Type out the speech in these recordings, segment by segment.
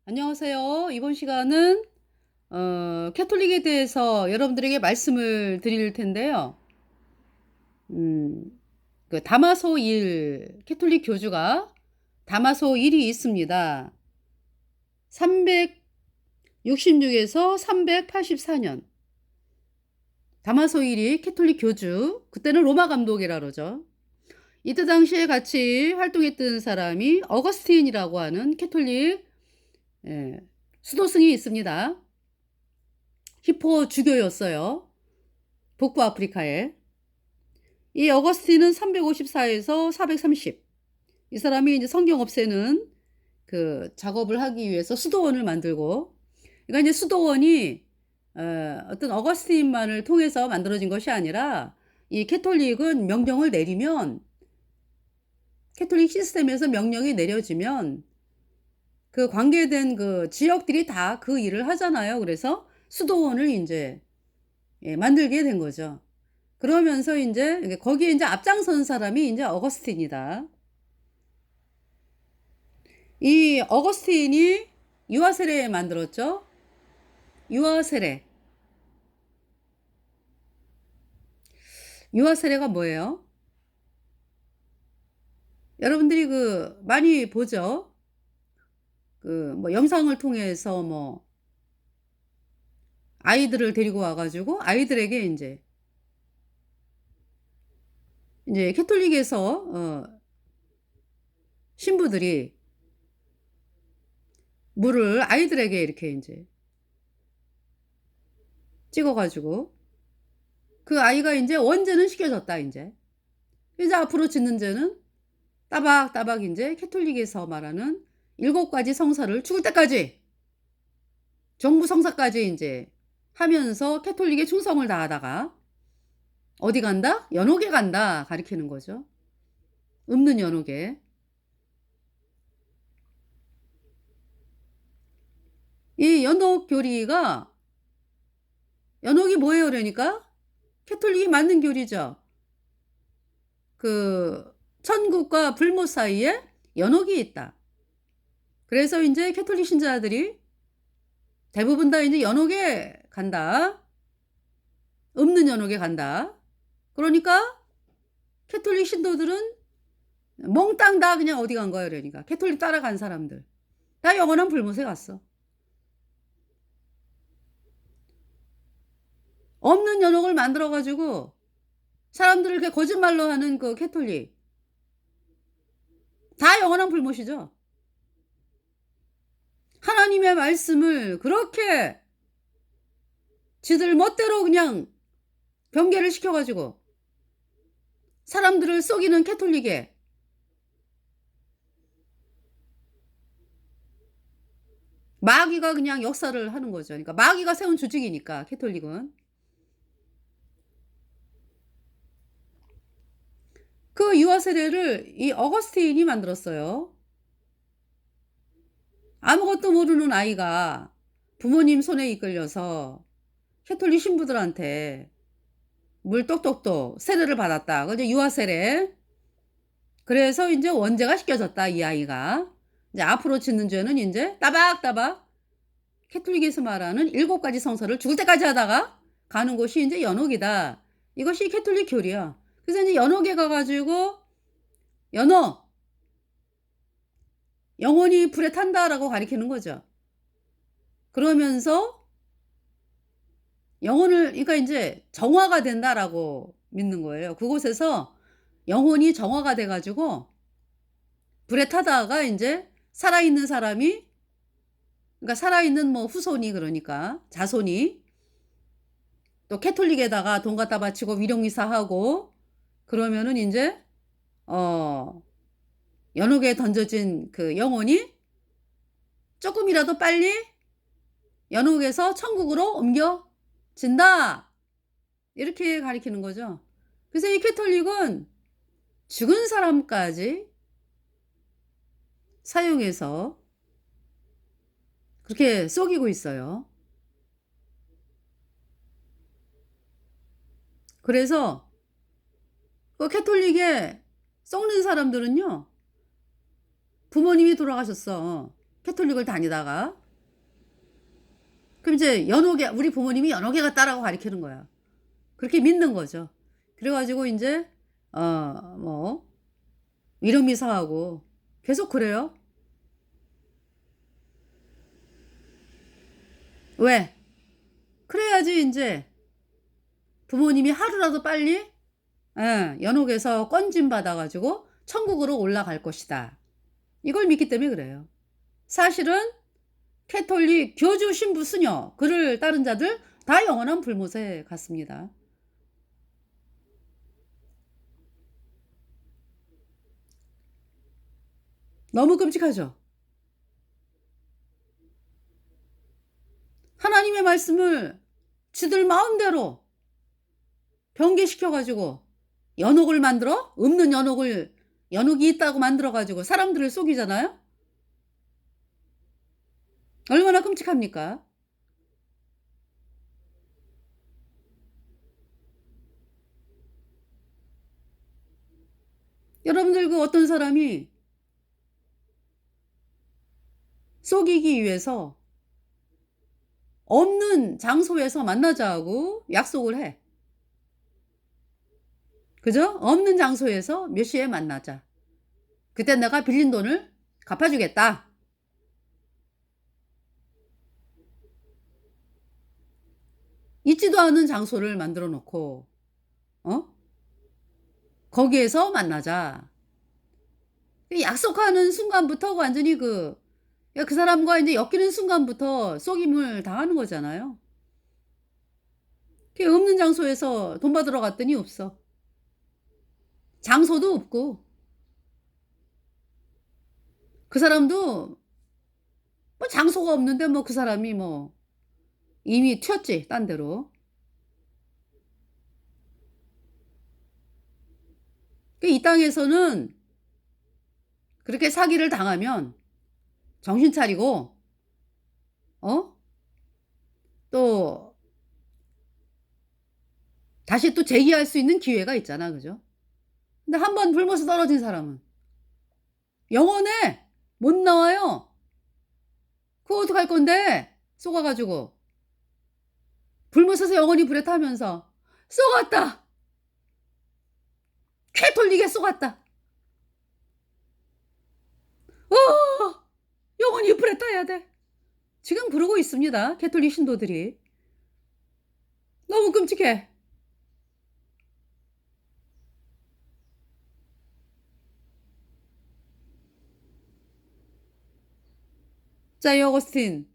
안녕하세요. 이번 시간은 캐톨릭에 대해서 여러분들에게 말씀을 드릴 텐데요. 음, 그 다마소 일 캐톨릭 교주가 다마소 일이 있습니다. 366에서 384년 다마소 일이 캐톨릭 교주, 그때는 로마 감독이라 그러죠. 이때 당시에 같이 활동했던 사람이 어거스틴이라고 하는 캐톨릭 예, 수도승이 있습니다. 히포 주교였어요. 북부 아프리카에. 이 어거스틴은 354에서 430. 이 사람이 이제 성경 없애는 그 작업을 하기 위해서 수도원을 만들고, 그러니까 이제 수도원이 어떤 어거스틴만을 통해서 만들어진 것이 아니라 이 캐톨릭은 명령을 내리면, 캐톨릭 시스템에서 명령이 내려지면 그 관계된 그 지역들이 다 그 일을 하잖아요. 그래서 수도원을 이제 만들게 된 거죠. 그러면서 이제 거기에 이제 앞장선 사람이 이제 어거스틴이다. 이 어거스틴이 유아세례 만들었죠. 유아세례. 유아세례가 뭐예요? 여러분들이 그 많이 보죠. 그 뭐 영상을 통해서 뭐 아이들을 데리고 와가지고 아이들에게 이제 캐톨릭에서 신부들이 물을 아이들에게 이렇게 이제 찍어가지고 그 아이가 이제 원죄는 시켜졌다 이제 앞으로 짓는 죄는 따박따박 이제 캐톨릭에서 말하는 7가지 성사를 죽을 때까지 정부 성사까지 이제 하면서 캐톨릭에 충성을 다하다가 어디 간다? 연옥에 간다 가리키는 거죠. 읊는 연옥에. 이 연옥 교리가 연옥이 뭐예요? 그러니까 캐톨릭이 만든 교리죠. 그 천국과 불못 사이에 연옥이 있다. 그래서 이제 캐톨릭 신자들이 대부분 다 이제 연옥에 간다. 읊는 연옥에 간다. 그러니까 캐톨릭 신도들은 몽땅 다 그냥 어디 간 거예요? 그러니까 캐톨릭 따라간 사람들 다 영원한 불못에 갔어. 없는 연옥을 만들어 가지고 사람들을 이렇게 거짓말로 하는 그 캐톨릭 다 영원한 불못이죠. 하나님의 말씀을 그렇게 지들 멋대로 그냥 변개를 시켜 가지고 사람들을 속이는 캐톨릭에 마귀가 그냥 역사를 하는 거죠. 그러니까 마귀가 세운 조직이니까 캐톨릭은. 그 유아 세례를 이 어거스틴이 만들었어요. 아무것도 모르는 아이가 부모님 손에 이끌려서 캐톨릭 신부들한테 물 똑똑똑 세례를 받았다. 그죠? 유아 세례. 그래서 이제 원죄가 시켜졌다. 이 아이가. 이제 앞으로 짓는 죄는 이제 따박따박 캐톨릭에서 말하는 7가지 성사를 죽을 때까지 하다가 가는 곳이 이제 연옥이다. 이것이 캐톨릭 교리야. 그래서 이제 연옥에 가가지고 연옥 영혼이 불에 탄다라고 가리키는 거죠. 그러면서 영혼을 그러니까 이제 정화가 된다라고 믿는 거예요. 그곳에서 영혼이 정화가 돼 가지고 불에 타다가 이제 살아있는 사람이 그러니까 살아있는 뭐 후손이 그러니까 자손이 또 캐톨릭에다가 돈 갖다 바치고 위령미사하고 그러면은 인제 어 연옥에 던져진 그 영혼이 쪼끔이라도 빨리 연옥에서 천국으로 옮겨진다. 이렇게 가리키는 거죠. 그래서 이 캐톨릭은 죽은 사람까지 사용해서 그렇게 속이고 있어요. 그래서 그 캐톨릭에 썩는 사람들은요. 부모님이 돌아가셨어. 캐톨릭을 다니다가. 그럼 이제 연옥에 우리 부모님이 연옥에 갔다라고 가리키는 거야. 그렇게 믿는 거죠. 그래 가지고 인제 뭐 위령 미사하고 계속 그래요. 왜? 그래야지 인제 부모님이 하루라도 빨리 연옥에서 건진 받아 가지고 천국으로 올라갈 것이다. 이걸 믿기 때문에 그래요. 사실은 캐톨릭 교주 신부 수녀 그를 따른 자들 다 영원한 불못에 갔습니다. 너무 끔찍하죠. 하나님의 말씀을 지들 마음대로 변개시켜 가지고 연옥을 만들어 없는 연옥을 연옥이 있다고 만들어 가지고 사람들을 속이잖아요. 얼마나 끔찍합니까? 여러분들 그 어떤 사람이 속이기 위해서 없는 장소에서 만나자고 약속을 해. 그죠? 없는 장소에서 몇 시에 만나자. 그때 내가 빌린 돈을 갚아주겠다. 있지도 않은 장소를 만들어 놓고, 어? 거기에서 만나자. 약속하는 순간부터 완전히 그 사람과 이제 엮이는 순간부터 속임을 당하는 거잖아요. 그 없는 장소에서 돈 받으러 갔더니 없어. 장소도 없고. 그 사람도 뭐 장소가 없는데 뭐 그 사람이 뭐 이미 튀었지, 딴 데로. 이 땅에서는 그렇게 사기를 당하면 정신 차리고, 어? 또 다시 또 재기할 수 있는 기회가 있잖아. 그죠? 근데 한번 불못에 떨어진 사람은 영원에 못 나와요. 그거 어떡할 건데? 속아 가지고. 불못에서 영원히 불에 타면서 "쏘갔다. 캐톨릭에 쏘갔다. 어 영원히 불에 타야 돼." 지금 그러고 있습니다, 캐톨릭 신도들이. 너무 끔찍해. 자, 이 어거스틴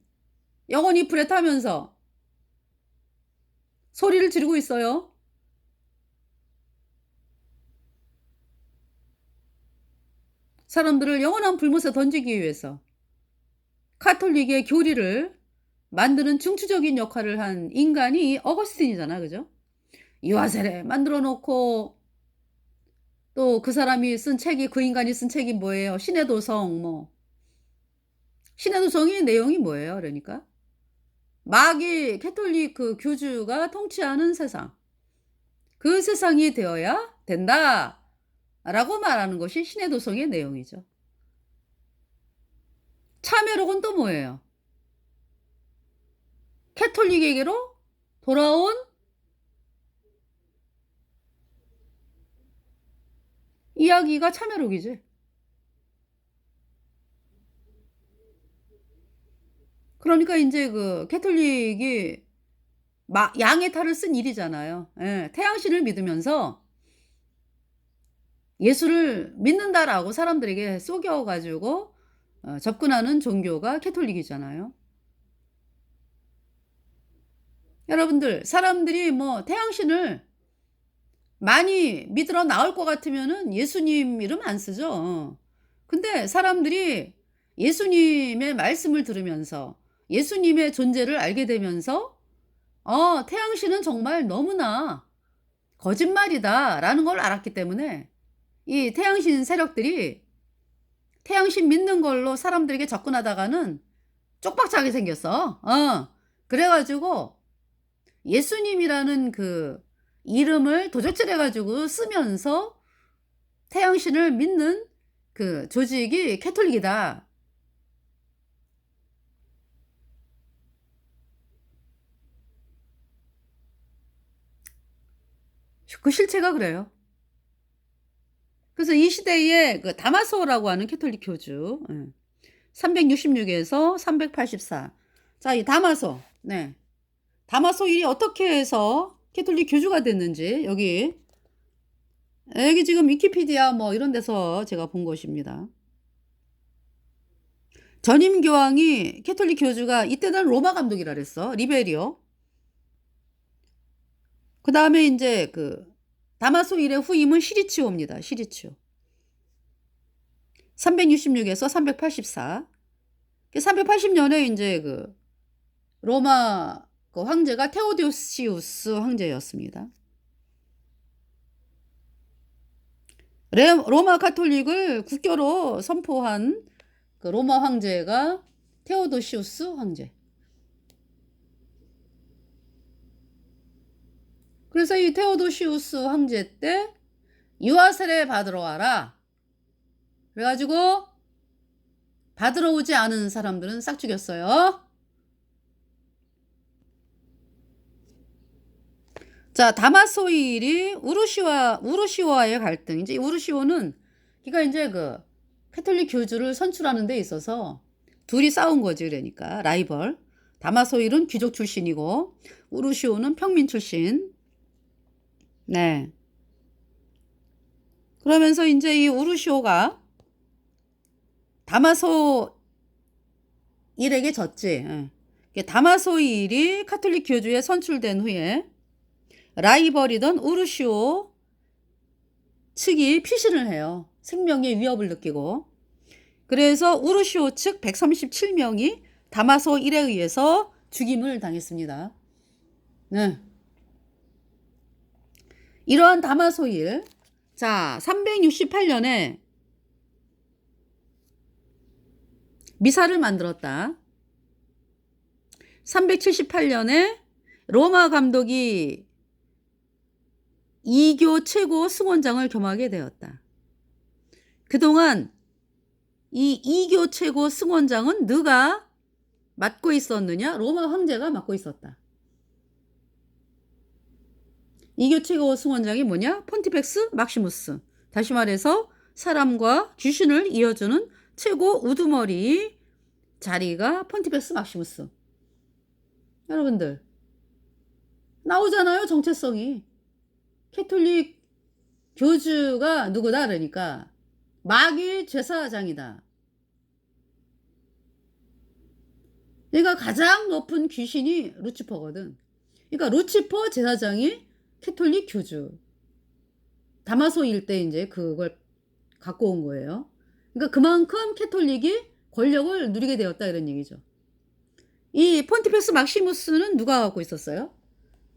영원히 불에 타면서 소리를 지르고 있어요. 사람들을 영원한 불못에 던지기 위해서 카톨릭의 교리를 만드는 중추적인 역할을 한 인간이 어거스틴이잖아. 그죠? 유아세례 만들어 놓고 또 그 사람이 쓴 책이 그 인간이 쓴 책이 뭐예요? 신의 도성 뭐. 신의 도성의 내용이 뭐예요? 그러니까 마귀 캐톨릭 그 교주가 통치하는 세상. 그 세상이 되어야 된다라고 말하는 것이 신의 도성의 내용이죠. 참회록은 또 뭐예요? 캐톨릭에게로 돌아온 이야기가 참회록이지. 그러니까 인제 그 캐톨릭이 양의 탈을 쓴 일이잖아요. 예. 태양신을 믿으면서 '예수를 믿는다.'라고 사람들에게 속여 가지고 접근하는 종교가 캐톨릭이잖아요. 여러분들 사람들이 뭐 태양신을 많이 믿으러 나올 것 같으면은 예수님 이름 안 쓰죠. 근데 사람들이 예수님의 말씀을 들으면서 예수님의 존재를 알게 되면서 '태양신은 정말 너무나 거짓말이다.'라는 걸 알았기 때문에 이 태양신 세력들이 태양신 믿는 걸로 사람들에게 접근하다가는 쪽박차게 생겼어. 그래 가지고 예수님이라는 그 이름을 도적질해 가지고 쓰면서 태양신을 믿는 그 조직이 캐톨릭이다. 그 실체가 그래요. 그래서 이 시대에 그 다마소라고 하는 캐톨릭 교주 366에서 384. 자, 이 다마소. 네. 다마소일이 어떻게 해서 캐톨릭 교주가 됐는지 여기 지금 위키피디아 뭐 이런 데서 제가 본 것입니다. 전임 교황이 캐톨릭 교주가 이때는 로마 감독이라 그랬어. 리베리오. 그 다음에 이제 그 다마소일의 후임은 시리치오입니다. 시리치오. 366에서 384. 380년에 이제 그 로마 그 황제가 테오도시우스 황제였습니다. 로마 가톨릭을 국교로 선포한 그 로마 황제가 테오도시우스 황제. 그래서 이 테오도시우스 황제 때 유아 세례 받으러 와라. 그래가지고 받으러 오지 않은 사람들은 싹 죽였어요. 자, 다마소일이 우르시오와의 갈등. 이제 우르시오는 그러니까 이제 그 캐톨릭 교주를 선출하는 데 있어서 둘이 싸운 거지. 그러니까 라이벌. 다마소일은 귀족 출신이고 우르시오는 평민 출신. 네. 그러면서 이제 이 우르시오가 다마소일에게 졌지. 다마소일이 카톨릭 교주에 선출된 후에 라이벌이던 우르시오 측이 피신을 해요. 생명의 위협을 느끼고. 그래서 우르시오 측 137명이 다마소일에 의해서 죽임을 당했습니다. 네. 이러한 다마소일. 자, 368년에 미사를 만들었다. 378년에 로마 감독이 이교 최고 승원장을 겸하게 되었다. 그동안 이 이교 최고 승원장은 누가 맡고 있었느냐? 로마 황제가 맡고 있었다. 이교 최고 승원장이 뭐냐? 폰티펙스 막시무스. 다시 말해서 사람과 귀신을 이어주는 최고 우두머리 자리가 폰티펙스 막시무스. 여러분들 나오잖아요. 정체성이. 캐톨릭 교주가 누구다 그러니까 마귀 제사장이다. 얘가 가장 높은 귀신이 루치퍼거든. 그러니까 루치퍼 제사장이 캐톨릭 교주. 다마소 일대 이제 그걸 갖고 온 거예요. 그러니까 그만큼 캐톨릭이 권력을 누리게 되었다 이런 얘기죠. 이 폰티펙스 막시무스는 누가 갖고 있었어요?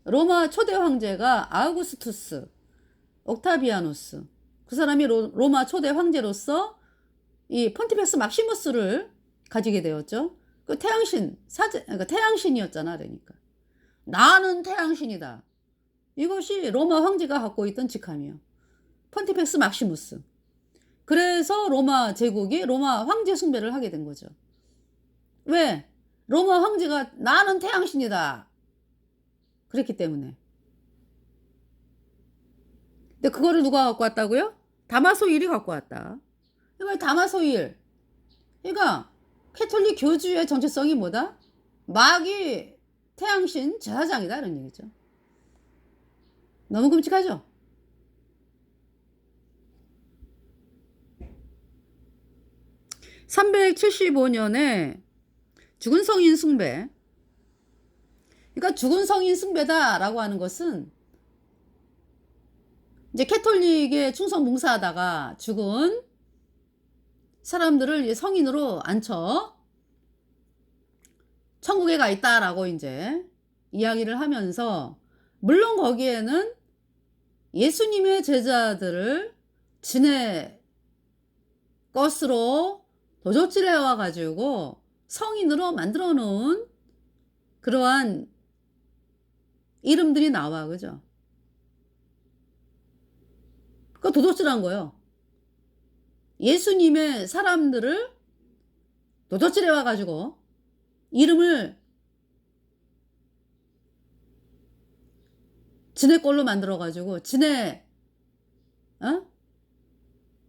로마 초대 황제가 아우구스투스 옥타비아누스. 그 사람이 로마 초대 황제로서 이 폰티펙스 막시무스를 가지게 되었죠. 그 태양신 그러니까 태양신이었잖아. 그러니까 나는 태양신이다. 이것이 로마 황제가 갖고 있던 직함이에요. 폰티펙스 막시무스. 그래서 로마 제국이 로마 황제 숭배를 하게 된 거죠. 왜? 로마 황제가 나는 태양신이다. 그랬기 때문에. 근데 그거를 누가 갖고 왔다고요? 다마소일이 갖고 왔다. 그러니까 다마소일. 그러니까 캐톨릭 교주의 정체성이 뭐다? 마귀 태양신 제사장이다 이런 얘기죠. 너무 끔찍하죠? (375년에) 죽은 성인 숭배. 그러니까 죽은 성인 숭배다라고 하는 것은 이제 캐톨릭에 충성 봉사하다가 죽은 사람들을 성인으로 앉혀 천국에 가 있다라고 이제 이야기를 하면서, 물론 거기에는 예수님의 제자들을 진의 것으로 도적질해 와가지고 성인으로 만들어 놓은 그러한 이름들이 나와. 그죠? 그거 도적질한 거예요. 예수님의 사람들을 도적질해 와가지고 이름을 지네 걸로 만들어 가지고 어?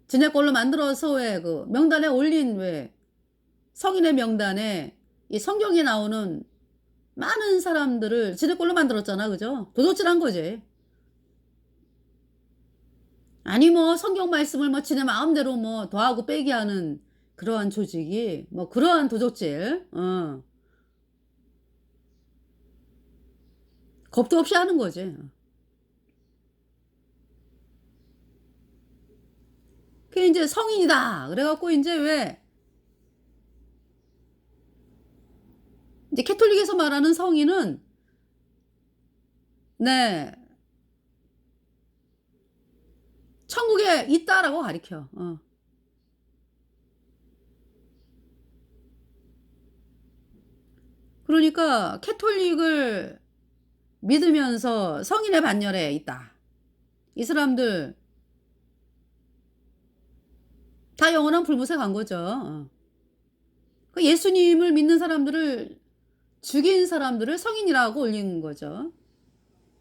지네 걸로 만들어서 왜 그 명단에 올린 왜 성인의 명단에 이 성경에 나오는 많은 사람들을 지네 걸로 만들었잖아. 그죠? 도둑질한 거지. 아니 뭐 성경 말씀을 뭐 지네 마음대로 뭐 더하고 빼기 하는 그러한 조직이 뭐 그러한 도적질 겁도 없이 하는 거지. 그게 인제 성인이다 그래 갖고 인제 왜 이제 캐톨릭에서 말하는 성인은 네 천국에 있다라고 가리켜. 그러니까 캐톨릭을 믿으면서 성인의 반열에 있다. 이 사람들 다 영원한 불못에 간 거죠. 그 예수님을 믿는 사람들을 죽인 사람들을 성인이라고 올린 거죠.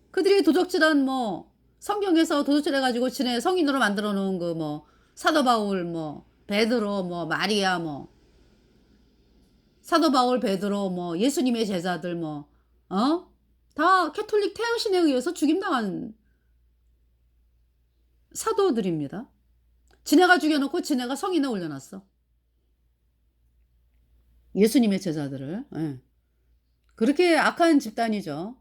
그들이 도적질한 뭐 성경에서 도적질해 가지고 지네 성인으로 만들어 놓은 그 뭐 사도 바울 뭐 베드로 뭐 마리아 뭐 사도 바울 베드로 뭐 예수님의 제자들 뭐 다 캐톨릭 태양신에 의해서 죽임당한 사도들입니다. 지네가 죽여 놓고 지네가 성인에 올려 놨어. 예수님의 제자들을. 예. 그렇게 악한 집단이죠.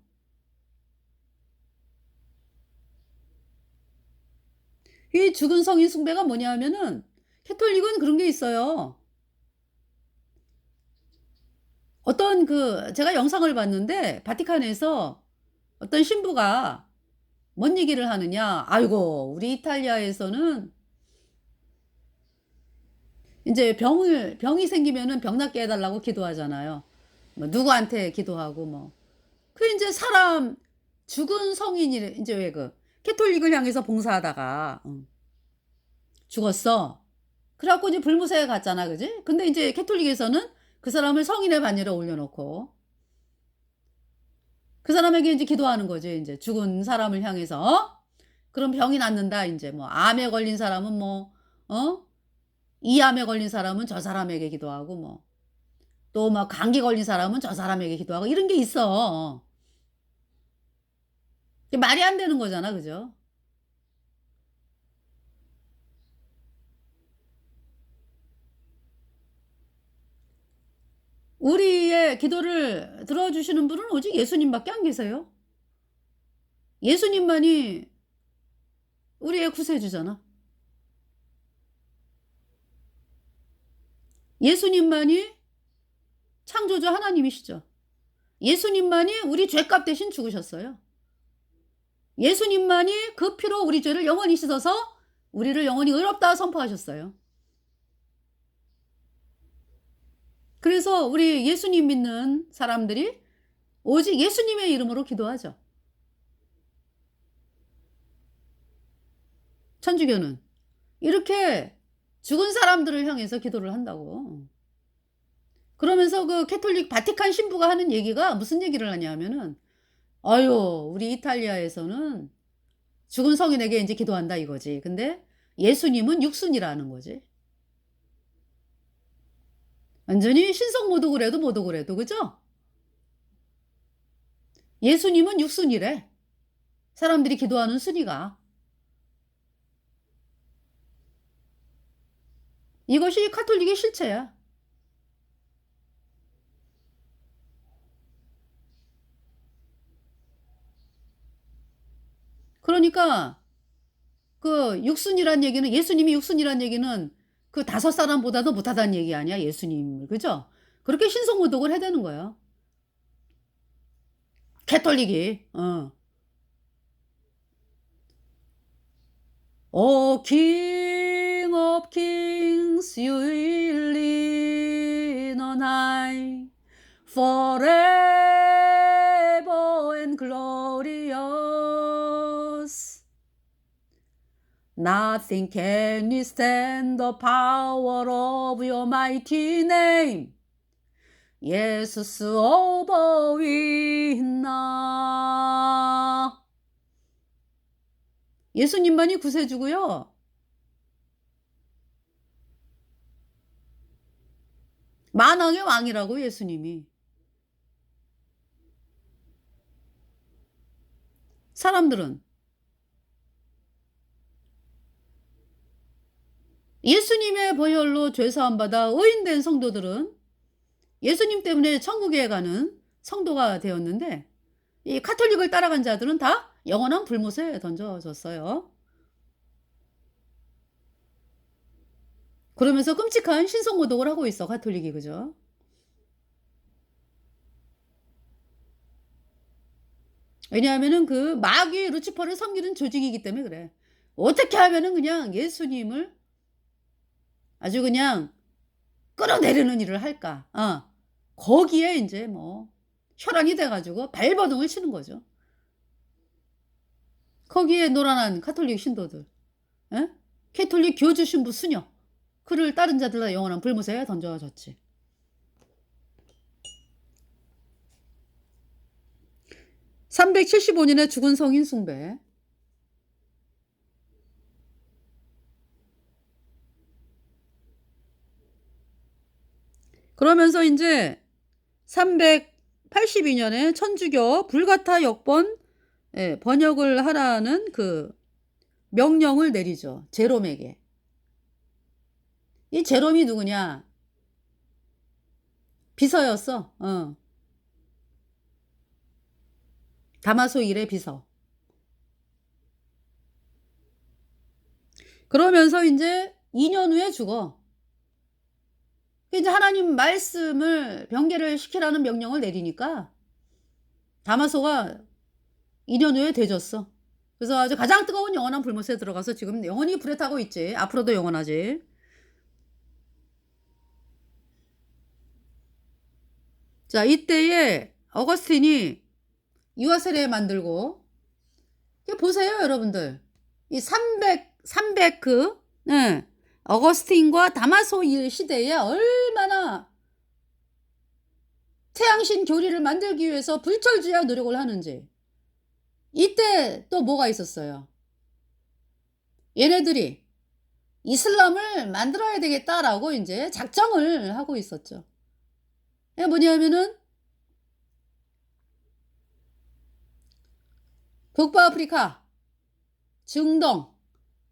이 죽은 성인 숭배가 뭐냐 하면은 캐톨릭은 그런 게 있어요. 어떤 그 제가 영상을 봤는데 바티칸에서 어떤 신부가 뭔 얘기를 하느냐. "아이고 우리 이탈리아에서는 인제 병이 생기면은 병 낫게 해 달라고 기도하잖아요. 뭐 누구한테 기도하고 뭐." 그 인제 사람 죽은 성인이 인제 왜 그 캐톨릭을 향해서 봉사하다가 죽었어. 그래 갖고 이제 불무새에 갔잖아. 그지? 근데 인제 캐톨릭에서는 그 사람을 성인의 반열에 올려 놓고 그 사람에게 인제 기도하는 거지 인제 죽은 사람을 향해서. 그럼 병이 낫는다 인제 뭐 암에 걸린 사람은 뭐 이암에 걸린 사람은 저 사람에게 기도하고 뭐 또 막 감기 걸린 사람은 저 사람에게 기도하고 이런 게 있어. 이게 말이 안 되는 거잖아. 그죠? 우리의 기도를 들어 주시는 분은 오직 예수님밖에 안 계세요. 예수님만이 우리의 구세주잖아. 예수님만이 창조주 하나님이시죠. 예수님만이 우리 죄값 대신 죽으셨어요. 예수님만이 그 피로 우리 죄를 영원히 씻어서 우리를 영원히 의롭다 선포하셨어요. 그래서 우리 예수님 믿는 사람들이 오직 예수님의 이름으로 기도하죠. 천주교는 이렇게 죽은 사람들을 향해서 기도를 한다고. 그러면서 그 캐톨릭 바티칸 신부가 하는 얘기가 무슨 얘기를 하냐 하면은 "아유 우리 이탈리아에서는 죽은 성인에게 인제 기도한다." 이거지. 근데 예수님은 육순이라는 거지. 완전히 신성모독을 해도 모독을 해도 그죠? 예수님은 육순이래. 사람들이 기도하는 순위가. 이것이 카톨릭의 실체야. 그러니까 그 육순이란 얘기는 예수님이 육순이란 얘기는 그 다섯 사람보다도 못하다는 얘기 아니야 예수님을. 그죠? 그렇게 신성모독을 해대는 거야 캐톨릭이. "O King of kings you will reign on high forever and glorious. Nothing can withstand the power of your mighty name. 예수스 오버 윈나." 예수님만이 구세주고요. 만왕의 왕이라고 예수님이. 사람들은 예수님의 보혈로 죄사함 받아 의인된 성도들은 예수님 때문에 천국에 가는 성도가 되었는데, 이 카톨릭을 따라간 자들은 다 영원한 불못에 던져졌어요. 그러면서 끔찍한 신성모독을 하고 있어, 가톨릭이. 그죠? 왜냐하면은 그 마귀 루치퍼를 섬기는 조직이기 때문에 그래. 어떻게 하면은 그냥 예수님을 아주 그냥 끌어내리는 일을 할까? 거기에 이제 뭐 혈안이 돼가지고 발버둥을 치는 거죠. 거기에 노란한 가톨릭 신도들, 에? 캐톨릭 교주 신부 수녀, 그를 따른 자들 다 영원한 불못에 던져졌지. (375년에) 죽은 성인 숭배. 그러면서 이제 382년에 천주교 불가타 역번 번역을 하라는 그 명령을 내리죠, 제롬에게. 이 제롬이 누구냐? 비서였어. 다마소 일의 비서. 그러면서 이제 2년 후에 죽어. 이제 하나님 말씀을 변개를 시키라는 명령을 내리니까 다마소가 2년 후에 되졌어. 그래서 아주 가장 뜨거운 영원한 불못에 들어가서 지금 영원히 불에 타고 있지. 앞으로도 영원하지. 자, 이때에 어거스틴이 유아세례 만들고, 보세요, 여러분들. 이 300 어거스틴과 다마소 일 시대에 얼마나 태양신 교리를 만들기 위해서 불철주야 노력을 하는지. 이때 또 뭐가 있었어요? 얘네들이 이슬람을 만들어야 되겠다라고 이제 작정을 하고 있었죠. 이게 뭐냐면은 북부아프리카, 중동,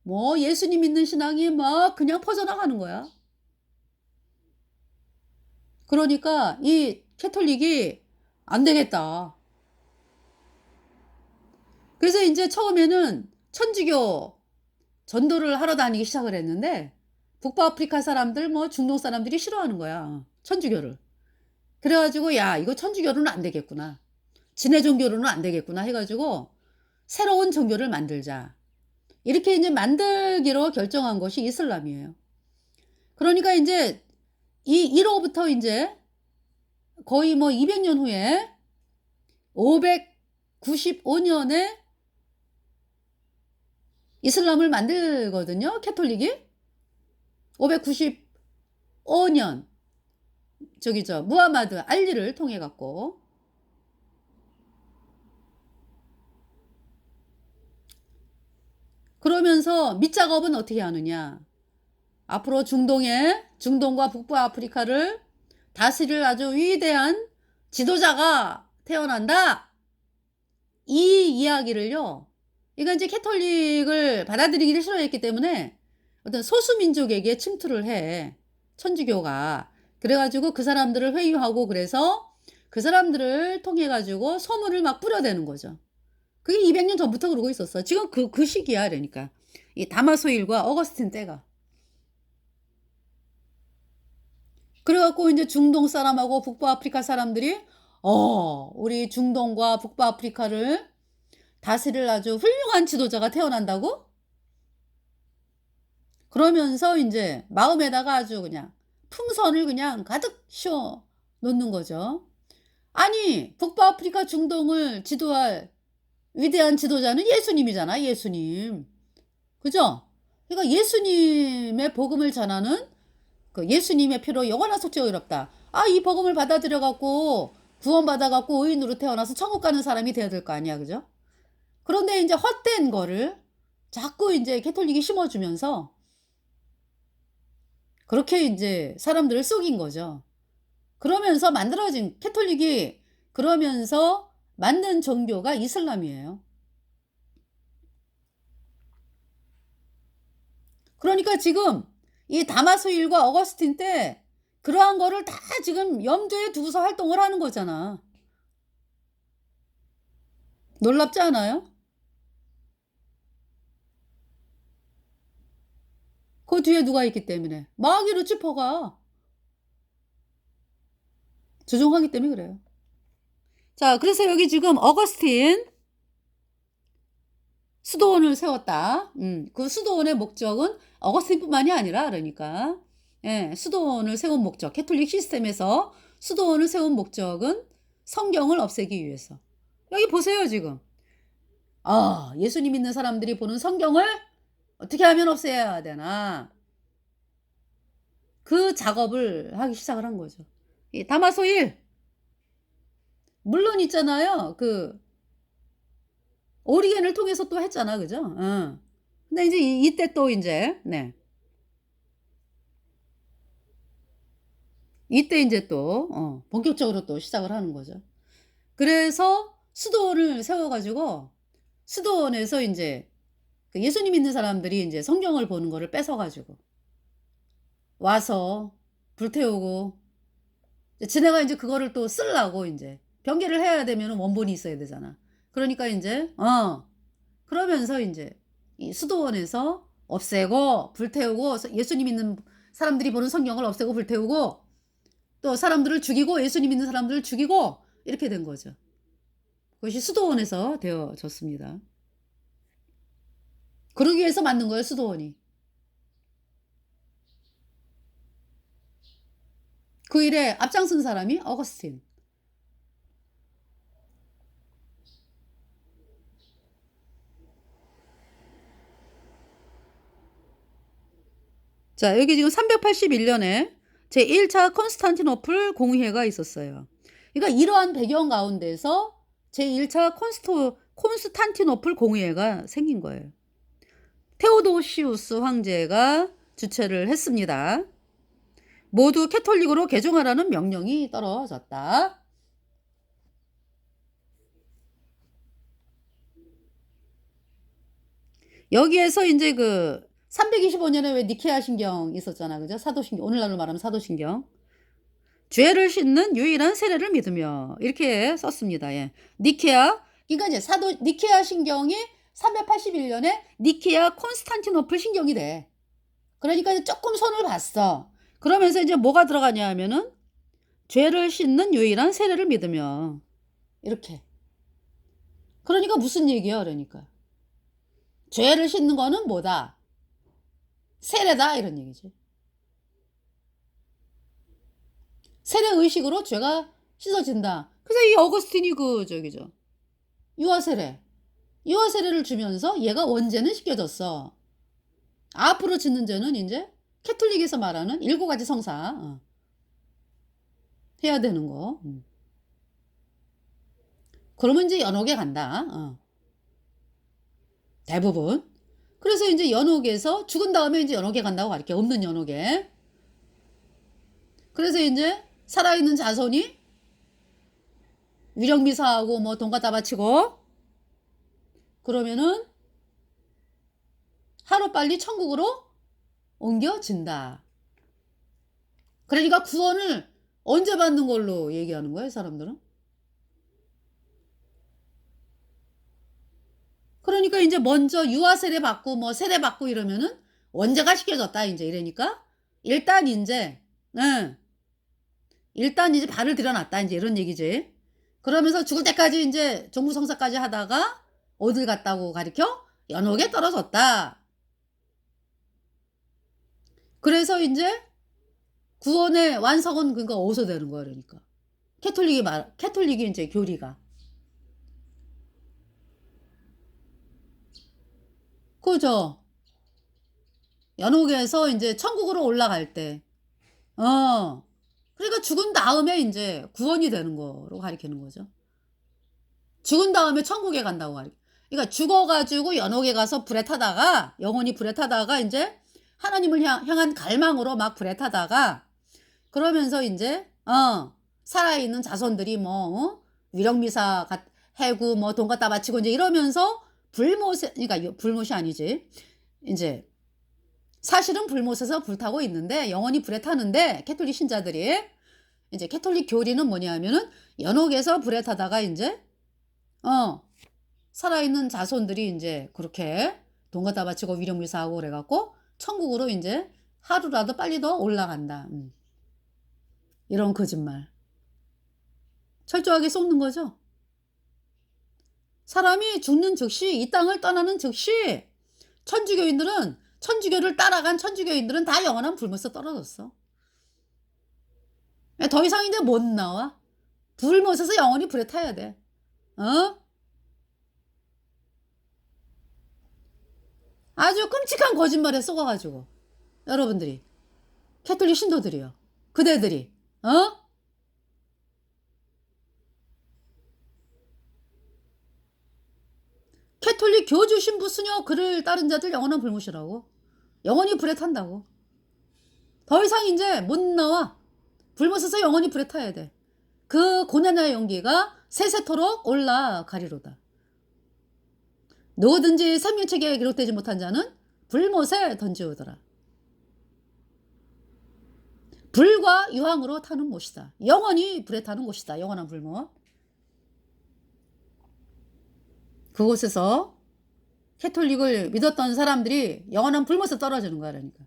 뭐 예수님 믿는 신앙이 막 그냥 퍼져나가는 거야. 그러니까 이 캐톨릭이 안 되겠다. 그래서 이제 처음에는 천주교 전도를 하러 다니기 시작을 했는데, 북부아프리카 사람들, 뭐 중동 사람들이 싫어하는 거야, 천주교를. 그래가지고 야, 이거 천주교로는 안 되겠구나, 진해 종교로는 안 되겠구나 해가지고 새로운 종교를 만들자, 이렇게 이제 만들기로 결정한 것이 이슬람이에요. 그러니까 이제 이로부터 이제 거의 뭐 200년 후에 595년에 이슬람을 만들거든요, 캐톨릭이. 595년 저기죠, 무하마드 알리를 통해 갖고. 그러면서 밑작업은 어떻게 하느냐? 앞으로 중동과 북부아프리카를 다스릴 아주 위대한 지도자가 태어난다, 이 이야기를요. 이건 이제 캐톨릭을 받아들이기를 싫어했기 때문에 어떤 소수민족에게 침투를 해, 천주교가. 그래가지고 그 사람들을 회유하고, 그래서 그 사람들을 통해 가지고 소문을 막 뿌려대는 거죠. 그게 200년 전부터 그러고 있었어. 지금 그 시기야. 그러니까 이 다마소일과 어거스틴 때가. 그래갖고 이제 중동 사람하고 북부아프리카 사람들이 우리 중동과 북부아프리카를 다스릴 아주 훌륭한 지도자가 태어난다고? 그러면서 이제 마음에다가 아주 그냥 풍선을 그냥 가득 씌워 놓는 거죠. 아니, 북부아프리카 중동을 지도할 위대한 지도자는 예수님이잖아, 예수님. 그죠? 그러니까 예수님의 복음을 전하는 그 예수님의 피로 영원한 속죄가 의롭다. 이 복음을 받아들여갖고 구원받아갖고 의인으로 태어나서 천국 가는 사람이 되어야 될 거 아니야, 그죠? 그런데 이제 헛된 거를 자꾸 이제 캐톨릭이 심어주면서 그렇게 이제 사람들을 속인 거죠. 그러면서 만들어진 캐톨릭이 그러면서 만든 종교가 이슬람이에요. 그러니까 지금 이 다마스일과 어거스틴 때 그러한 거를 다 지금 염두에 두고서 활동을 하는 거잖아. 놀랍지 않아요? 그 뒤에 누가 있기 때문에 마귀 루치퍼가 조종하기 때문에 그래요. 자, 그래서 여기 지금 어거스틴 수도원을 세웠다. 그 수도원의 목적은 어거스틴뿐만이 아니라 그러니까 예, 수도원을 세운 목적, 캐톨릭 시스템에서 수도원을 세운 목적은 성경을 없애기 위해서. 여기 보세요 지금. 아, 예수님 믿는 사람들이 보는 성경을 어떻게 하면 없애야 되나. 그 작업을 하기 시작을 한 거죠. 이 다마소 1. 물론 있잖아요. 그 오리겐을 통해서 또 했잖아. 그죠? 근데 이제 이때 또 이제 네. 이때 이제 또 본격적으로 또 시작을 하는 거죠. 그래서 수도원을 세워 가지고 수도원에서 이제 그 예수님 믿는 사람들이 이제 성경을 보는 거를 뺏어 가지고 와서 불태우고 지네가 이제 그거를 또 쓰려고 이제 변개를 해야 되면 원본이 있어야 되잖아. 그러니까 이제 그러면서 이제 이 수도원에서 없애고 불태우고 예수님 믿는 사람들이 보는 성경을 없애고 불태우고 또 사람들을 죽이고 예수님 믿는 사람들을 죽이고 이렇게 된 거죠. 그것이 수도원에서 되어졌습니다. 그러기 위해서 만든 거예요, 수도원이. 그 일에 앞장선 사람이 어거스틴. 자, 여기 지금 381년에 제1차 콘스탄티노플 공의회가 있었어요. 그러니까 이러한 배경 가운데서 제1차 콘스탄티노플 공의회가 생긴 거예요. 테오도시우스 황제가 주최를 했습니다. 모두 캐톨릭으로 개종하라는 명령이 떨어졌다. 여기에서 이제 그 325년에 왜 니케아 신경 있었잖아. 그죠? 사도신경. 오늘날로 말하면 사도신경. 죄를 씻는 유일한 세례를 믿으며 이렇게 썼습니다. 예. 니케아. 그러니까 이제 니케아 신경이 381년에 니케아 콘스탄티노플 신경이 돼. 그러니까 이제 조금 손을 봤어. 그러면서 이제 뭐가 들어가냐 하면은 죄를 씻는 유일한 세례를 믿으며 이렇게. 그러니까 무슨 얘기야? 그러니까 죄를 씻는 거는 뭐다? 세례다 이런 얘기지. 세례 의식으로 죄가 씻어진다. 그래서 이 어거스틴이 그 저기죠. 유아세례를 주면서 얘가 원죄는 씻겨졌어. 앞으로 짓는 죄는 이제 캐톨릭에서 말하는 7가지 성사 해야 되는 거. 그러면 이제 연옥에 간다. 대부분. 그래서 이제 연옥에서 죽은 다음에 이제 연옥에 간다고 가르쳐. 없는 연옥에. 그래서 이제 살아있는 자손이 유령미사하고 뭐 돈 갖다 바치고 그러면은 하루빨리 천국으로 옮겨진다. 그러니까 구원을 언제 받는 걸로 얘기하는 거예요, 사람들은? 그러니까 이제 먼저 유아 세례 받고 뭐 세례 받고 이러면은 원죄가 씻겨졌다 이제 이러니까 일단 이제 일단 이제 발을 들여놨다 이제 이런 얘기지. 그러면서 죽을 때까지 이제 종부성사까지 하다가 어딜 갔다고 가리켜? 연옥에 떨어졌다. 그래서 이제 구원의 완성은 그러니까 어디서 되는 거야 그러니까 캐톨릭이 이제 교리가 그죠? 연옥에서 이제 천국으로 올라갈 때 그러니까 죽은 다음에 이제 구원이 되는 거로 가리키는 거죠. 죽은 다음에 천국에 간다고 가리켜. 그러니까 죽어가지고 연옥에 가서 불에 타다가, 영혼이 불에 타다가 이제 하나님을 향한 갈망으로 막 불에 타다가, 그러면서 이제 살아있는 자손들이 뭐 위령미사 해고 뭐 돈 갖다 바치고 이제 이러면서 불못에, 그러니까 불못이 아니지, 이제 사실은 불못에서 불타고 있는데 영혼이 불에 타는데, 캐톨릭 신자들이 이제 캐톨릭 교리는 뭐냐면은 연옥에서 불에 타다가 이제 살아있는 자손들이 이제 그렇게 돈 갖다 바치고 위령미사하고 그래갖고 천국으로 이제 하루라도 빨리 더 올라간다. 이런 거짓말 철저하게 쏟는 거죠. 사람이 죽는 즉시, 이 땅을 떠나는 즉시 천주교인들은, 천주교를 따라간 천주교인들은 다 영원한 불못에 떨어졌어. 더 이상 이제 못 나와. 불못에서 영원히 불에 타야 돼. 아주 끔찍한 거짓말에 속아가지고 여러분들이, 캐톨릭 신도들이요, 그대들이 캐톨릭 교주 신부 수녀 그를 따른 자들 영원한 불못이라고, 영원히 불에 탄다고. 더 이상 이제 못 나와. 불못에서 영원히 불에 타야 돼. 그 고난의 연기가 세세토록 올라가리로다. 누구든지 생명책에 기록되지 못한 자는 불못에 던지우더라. 불과 유황으로 타는 못이다. 영원히 불에 타는 곳이다. 영원한 불못. 그곳에서 캐톨릭을 믿었던 사람들이 영원한 불못에 떨어지는 거야. 그러니까.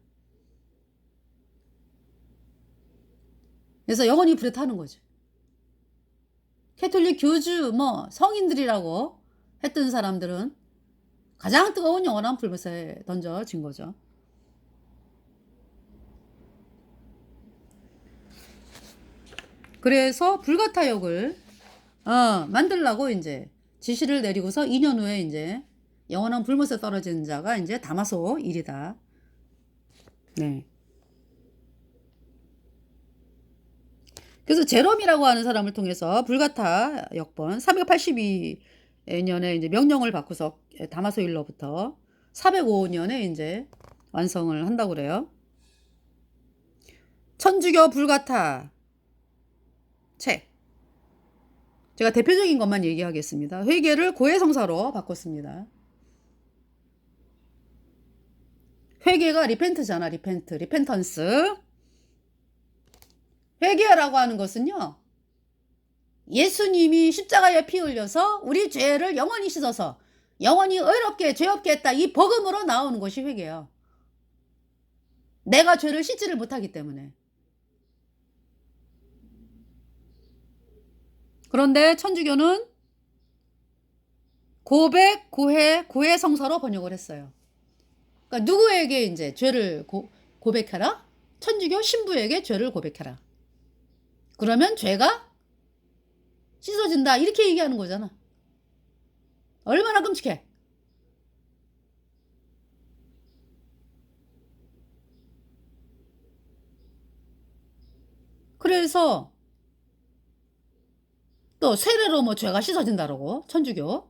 그래서 영원히 불에 타는 거죠. 캐톨릭 교주 뭐 성인들이라고 했던 사람들은 가장 뜨거운 영원한 불못에 던져진 거죠. 그래서 불가타역을 만들라고 이제 지시를 내리고서 2년 후에 이제 영원한 불못에 떨어진 자가 이제 다마소 일이다. 네. 그래서 제롬이라고 하는 사람을 통해서 불가타 역번 382년에 이제 명령을 받고서 다마소 일로부터 405년에 이제 완성을 한다고 그래요. 천주교 불가타 책. 제가 대표적인 것만 얘기하겠습니다. 회개를 고해성사로 바꿨습니다. 회개가 리펜트잖아. 리펜턴스. 회개라고 하는 것은요, 예수님이 십자가에 피 흘려서 우리 죄를 영원히 씻어서 영원히 의롭게 죄 없게 했다, 이 복음으로 나오는 것이 회개예요. 내가 죄를 씻지를 못하기 때문에. 그런데 천주교는 고백, 고해, 고해성사로 번역을 했어요. 그러니까 누구에게 이제 죄를 고백해라? 천주교 신부에게 죄를 고백해라. 그러면 죄가 씻어진다, 이렇게 얘기하는 거잖아. 얼마나 끔찍해. 그래서 또 세례로 뭐 죄가 씻어진다라고, 천주교.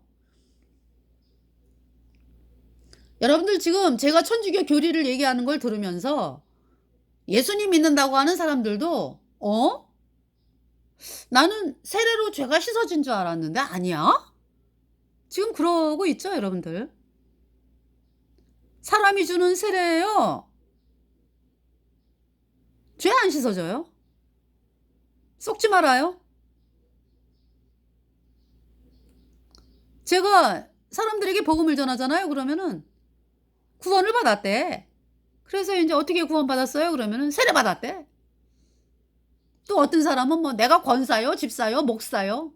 여러분들 지금 제가 천주교 교리를 얘기하는 걸 들으면서 예수님 믿는다고 하는 사람들도 나는 세례로 죄가 씻어진 줄 알았는데 아니야? 지금 그러고 있죠, 여러분들. 사람이 주는 세례예요. 죄 안 씻어져요. 속지 말아요. 제가 사람들에게 복음을 전하잖아요. 그러면은 구원을 받았대. 그래서 이제 어떻게 구원 받았어요? 그러면은 세례 받았대. 또 어떤 사람은 뭐 내가 권사요, 집사요, 목사요.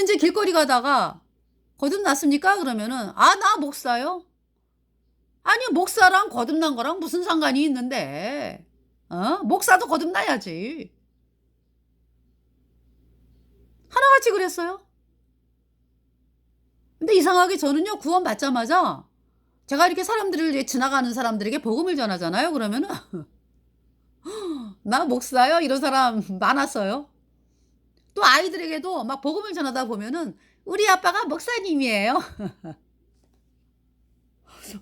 이제 길거리 가다가 거듭났습니까? 그러면은 나 목사요. 아니, 목사랑 거듭난 거랑 무슨 상관이 있는데? 목사도 거듭나야지. 하나같이 그랬어요. 근데 이상하게 저는요, 구원 받자마자 제가 이렇게 사람들을, 지나가는 사람들에게 복음을 전하잖아요. 그러면은 나 목사요? 이런 사람 많았어요. 또 아이들에게도 막 복음을 전하다 보면은 우리 아빠가 목사님이에요.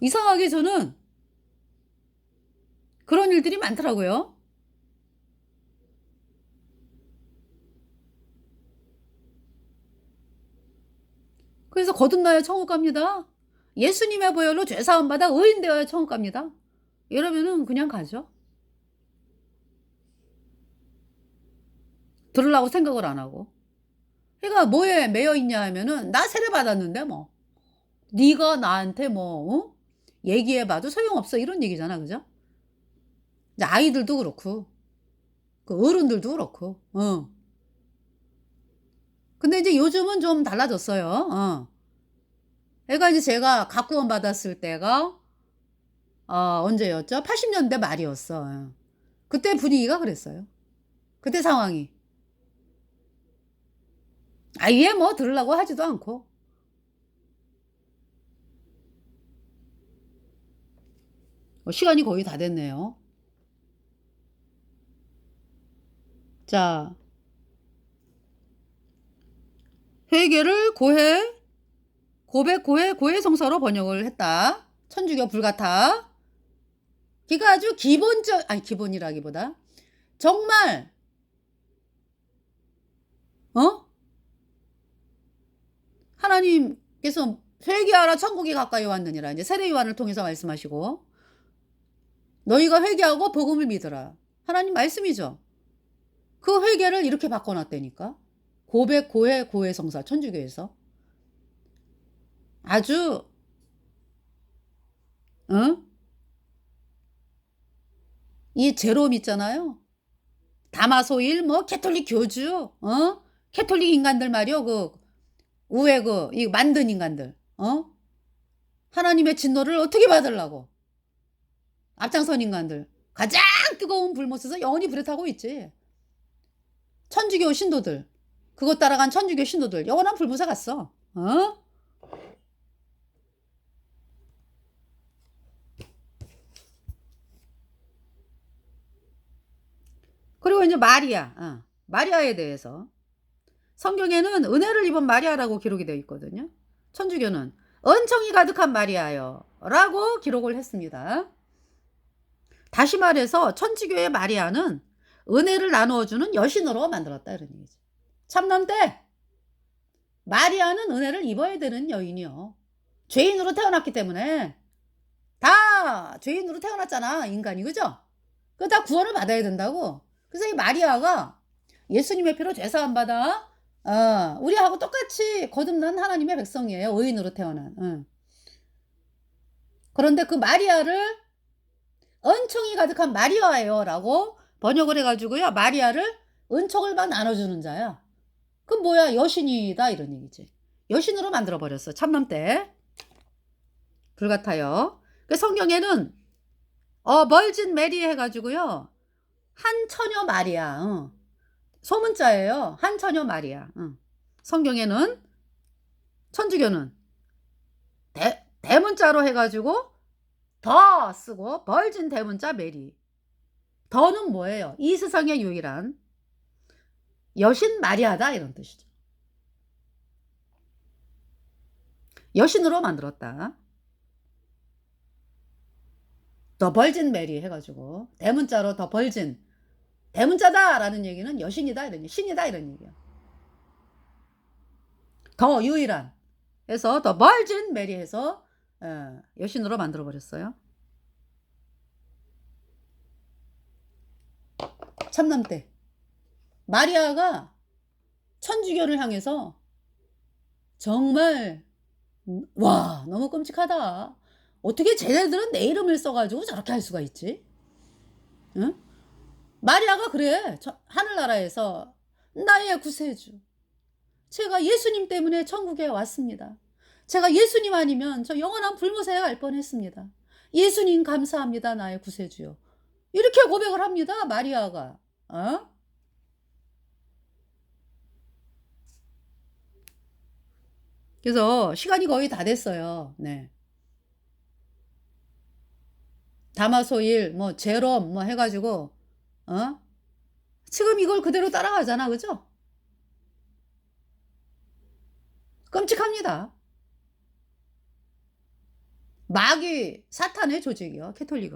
이상하게 저는 그런 일들이 많더라고요. 그래서 거듭나야 천국 갑니다. 예수님의 보혈로 죄 사함 받아 의인 되어야 천국 갑니다. 이러면은 그냥 가죠. 들으려고 생각을 안 하고. 그러니까 뭐에 매여 있냐 하면은 나 세례 받았는데 뭐 네가 나한테 뭐 얘기해 봐도 소용없어 이런 얘기잖아. 그죠? 이제 아이들도 그렇고 그 어른들도 그렇고. 근데 이제 요즘은 좀 달라졌어요. 그러니까 이제 제가 각구원 받았을 때가 언제였죠? 80년대 말이었어. 그때 분위기가 그랬어요. 그때 상황이. 아예 뭐 들으려고 하지도 않고. 시간이 거의 다 됐네요. 자, 회개를 고백 고해 성사로 번역을 했다. 천주교 불가타. 그러니까 아주 아니 기본이라기보다 정말 어? 하나님께서 회개하라 천국이 가까이 왔느니라. 이제 세례 요한을 통해서 말씀하시고 너희가 회개하고 복음을 믿으라. 하나님 말씀이죠. 그 회개를 이렇게 바꿔놨다니까. 고백 고해 성사 천주교에서 아주 어? 이 제롬 있잖아요. 다마소일 뭐 캐톨릭 교주 캐톨릭 인간들 말이요. 그 우에 이 만든 인간들 하나님의 진노를 어떻게 받으려고 앞장선 인간들 가장 뜨거운 불못에서 영원히 불에 타고 있지. 천주교 신도들 그것 따라간 천주교 신도들 영원한 불못에 갔어. 그리고 이제 마리아에 대해서 성경에는 은혜를 입은 마리아라고 기록이 되어 있거든요. 천주교는 은총이 가득한 마리아요 라고 기록을 했습니다. 다시 말해서 천주교의 마리아는 은혜를 나누어주는 여신으로 만들었다 이런 얘기죠. 참남때 마리아는 은혜를 입어야 되는 여인이요. 죄인으로 태어났기 때문에 다 죄인으로 태어났잖아 인간이. 그죠? 그 다 구원을 받아야 된다고. 그래서 이 마리아가 예수님의 피로 죄사함 받아 우리하고 똑같이 거듭난 하나님의 백성이에요. 의인으로 태어난. 그런데 그 마리아를 은총이 가득한 마리아예요 라고 번역을 해가지고요. 마리아를 은총을 막 나눠주는 자야. 그 뭐야 여신이다 이런 얘기지. 여신으로 만들어버렸어. 참남 때. 불같아요. 그 성경에는 멀진 메리 해가지고요. 한 처녀 마리아. 소문자예요. 한 처녀 마리아. 성경에는 천주교는 대문자로 해가지고 더 쓰고 벌진 대문자 메리. 더는 뭐예요? 이 세상의 유일한 여신 마리아다 이런 뜻이죠. 여신으로 만들었다. 더 벌진 메리 해가지고 대문자로 더 벌진 대문자다 라는 얘기는 여신이다 이런 얘기, 신이다 이런 얘기야. 더 유일한 해서 더 벌진 메리 해서 여신으로 만들어 버렸어요. 참남 때 마리아가 천주교를 향해서 정말 와 너무 끔찍하다. 어떻게 쟤네들은 내 이름을 써가지고 저렇게 할 수가 있지? 응? 마리아가 그래. 하늘나라에서 나의 구세주 제가 예수님 때문에 천국에 왔습니다. 제가 예수님 아니면 저 영원한 불못에 갈 뻔했습니다. 예수님 감사합니다 나의 구세주요. 이렇게 고백을 합니다 마리아가. 그래서 시간이 거의 다 됐어요. 네. 다마소일 뭐 제롬 뭐 해가지고 지금 이걸 그대로 따라가잖아. 그죠? 끔찍합니다. 마귀 사탄의 조직이요, 캐톨릭은.